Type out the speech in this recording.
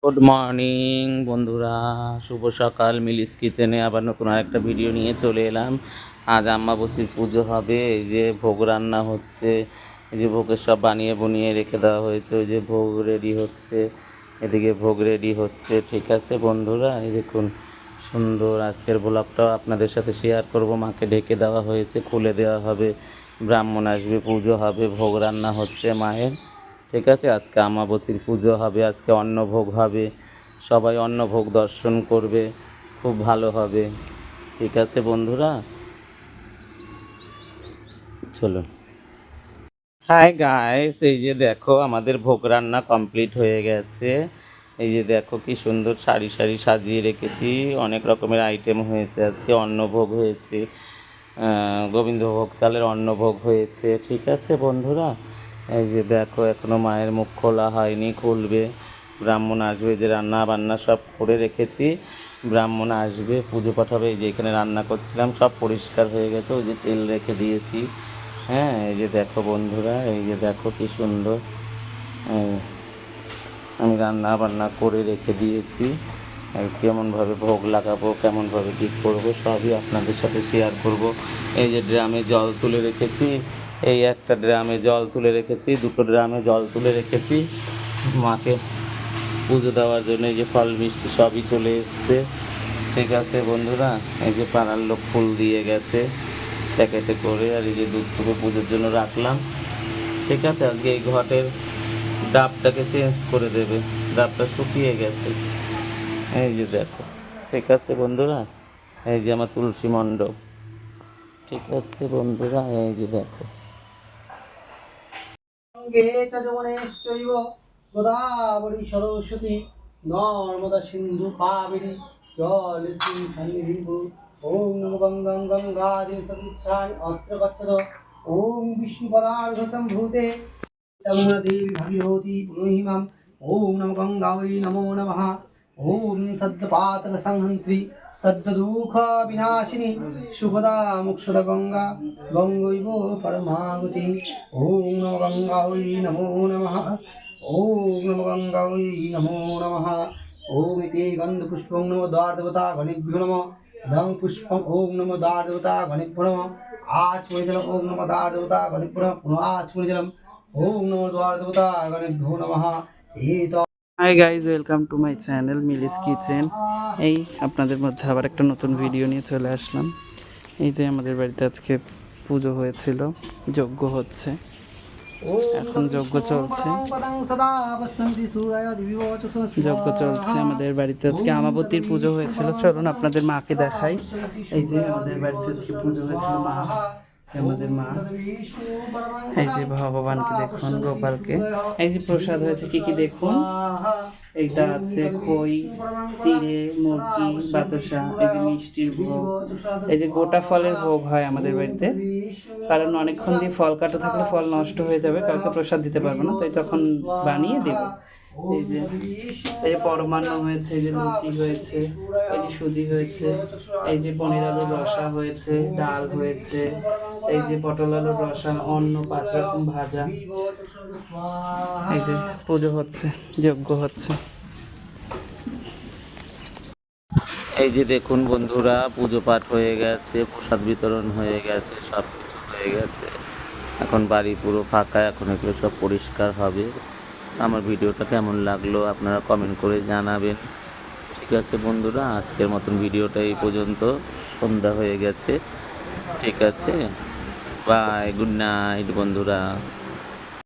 Good morning বন্ধুরা, শুভ সকাল। মিলিস কিচেনে আবার নতুন আরেকটা ভিডিও নিয়ে চলে এলাম। আজ আম্মাবসীর পুজো হবে। এই যে ভোগ রান্না হচ্ছে, এই যে ভোগের সব বানিয়ে বুনিয়ে রেখে দেওয়া হয়েছে। ওই যে ভোগ রেডি হচ্ছে, এদিকে ভোগ রেডি হচ্ছে। ঠিক আছে বন্ধুরা, এই দেখুন সুন্দর আজকের ব্লগটাও আপনাদের সাথে শেয়ার করব। মাকে ঢেকে দেওয়া হয়েছে, খুলে দেওয়া হবে, ব্রাহ্মণ আসবে, পুজো হবে, ভোগ রান্না হচ্ছে মায়ের। ঠিক আছে, আজকে আমাবতীর পুজো হবে, আজকে অন্নভোগ হবে, সবাই অন্নভোগ দর্শন করবে, খুব ভালো হবে। ঠিক আছে বন্ধুরা, চলুন। হাই গাইস, এই যে দেখো আমাদের ভোগ রান্না কমপ্লিট হয়ে গেছে। এই যে দেখো কি সুন্দর সারি সারি সাজিয়ে রেখেছি, অনেক রকমের আইটেম হয়েছে। আজকে অন্নভোগ হয়েছে, গোবিন্দভোগ চালের অন্নভোগ হয়েছে। ঠিক আছে বন্ধুরা, এই যে দেখো এখনও মায়ের মুখ খোলা হয়নি, খুলবে, ব্রাহ্মণ আসবে। যে রান্না বান্না সব করে রেখেছি, ব্রাহ্মণ আসবে, পুজো পাঠ হবে। এই যে এখানে রান্না করছিলাম, সব পরিষ্কার হয়ে গেছে, ওই যে তেল রেখে দিয়েছি। হ্যাঁ, এই যে দেখো বন্ধুরা, এই যে দেখো কি সুন্দর আমি রান্না বান্না করে রেখে দিয়েছি। কেমনভাবে ভোগ লাগাবো, কেমনভাবে কী করবো, সবই আপনাদের সাথে শেয়ার করব। এই যে ড্রামে জল তুলে রেখেছি, এই একটা ড্রামে জল তুলে রেখেছি, দুটো ড্রামে জল তুলে রেখেছি মাকে পুজো দেওয়ার জন্য। এই যে ফল মিষ্টি সবই চলে এসছে। ঠিক আছে বন্ধুরা, এই যে পাড়ার লোক ফুল দিয়ে গেছে প্যাকেটে করে, আর এই যে দুধটুকু পুজোর জন্য রাখলাম। ঠিক আছে, আজকে এই ঘটের ডাবটাকে চেঞ্জ করে দেবে, ডাবটা শুকিয়ে গেছে। এই যে দেখো, ঠিক আছে বন্ধুরা, এই যে আমার তুলসী মণ্ডপ। ঠিক আছে বন্ধুরা, এই যে দেখো। গঙ্গে চ যমুনেশ্চৈব গোদাবরী সরস্বতী নর্মদা সিন্ধু কাবেরী জলেস্মিন সন্নিধিং কুরু। ওম নমো গঙ্গং গঙ্গাজলে পবিত্রাণি অত্র গচ্ছত। ওম বিষ্ণুপদার্ঘ সম্ভূতে তমুনা দেবী ভাগীরথী পুনহিমাম। ওম নমো গঙ্গাयै নমো নমঃ। ওম সদ্যপাতক সংহন্ত্রী সদ্যদুঃখ বিনাশিনী শুভদা মোক্ষদা গঙ্গা গঙ্গৈব পরমাগতি। ওম নমো গঙ্গাयै নমো নমঃ। ওম নমো গঙ্গাयै নমো নমঃ। ওম ইতি গন্ধপুষ্পং নমো দ্বারদেবতা গণেভ্যো নমঃ। ইদং পুষ্পম ওম নমো দ্বারদেবতা গণেভ্যো নমঃ। আচমনিজলম ওম নমো দ্বারদেবতা গণেভ্যো নমঃ। পুনঃ আচমনিজলম ওম নমো দ্বারদেবতা গণেভ্যো নমঃ। এত hi guys, welcome to my channel মিলিস kitchen. এই আপনাদের মধ্যে আবার একটা নতুন ভিডিও নিয়ে চলে আসলাম। এই যে আমাদের বাড়িতে আজকে পুজো হয়েছিল, যজ্ঞ হচ্ছে, এখন যজ্ঞ চলছে। যজ্ঞ চলছে আমাদের বাড়িতে, আজকে আমাবতীর পুজো হয়েছিল। চলুন আপনাদের মাকে দেখাই। এই যে আমাদের বাড়িতে আজকে পুজো হয়েছিল, মা, আমাদের মা। এই যে ভগবানকে দেখুন, গোপালকে। এই যে প্রসাদ হয়েছে কি কি দেখুন, এইটা আছে খই, চিড়ে, মুরগি, বাতাসা, এই যে মিষ্টির ভোগ, এই যে গোটা ফলের ভোগ হয় আমাদের বাড়িতে। কারণ অনেকক্ষণ দিয়ে ফল কাটা থাকলে ফল নষ্ট হয়ে যাবে, কাউকে প্রসাদ দিতে পারবো না, তাই তখন বানিয়ে দেবো। এই যে এই যে পরমান্ন হয়েছে, এই যে লুচি হয়েছে, এই যে সুজি হয়েছে, এই যে পনির আলুর রসা হয়েছে, ডাল হয়েছে, এই যে পটল আলুর রসা, অন্ন 5 রকম ভাজা। এই যে পুজো হচ্ছে, যজ্ঞ হচ্ছে। এই যে দেখুন বন্ধুরা, পুজো পাঠ হয়ে গেছে, প্রসাদ বিতরণ হয়ে গেছে, সব কিছু হয়ে গেছে। এখন বাড়ি পুরো ফাঁকা, এখন এগুলো সব পরিষ্কার হবে। আমার ভিডিওটা কেমন লাগলো আপনারা কমেন্ট করে জানাবেন। ঠিক আছে বন্ধুরা, আজকের মতন ভিডিওটা এই পর্যন্ত, সন্ধ্যা হয়ে গেছে। ঠিক আছে, বাই, গুড নাইট বন্ধুরা।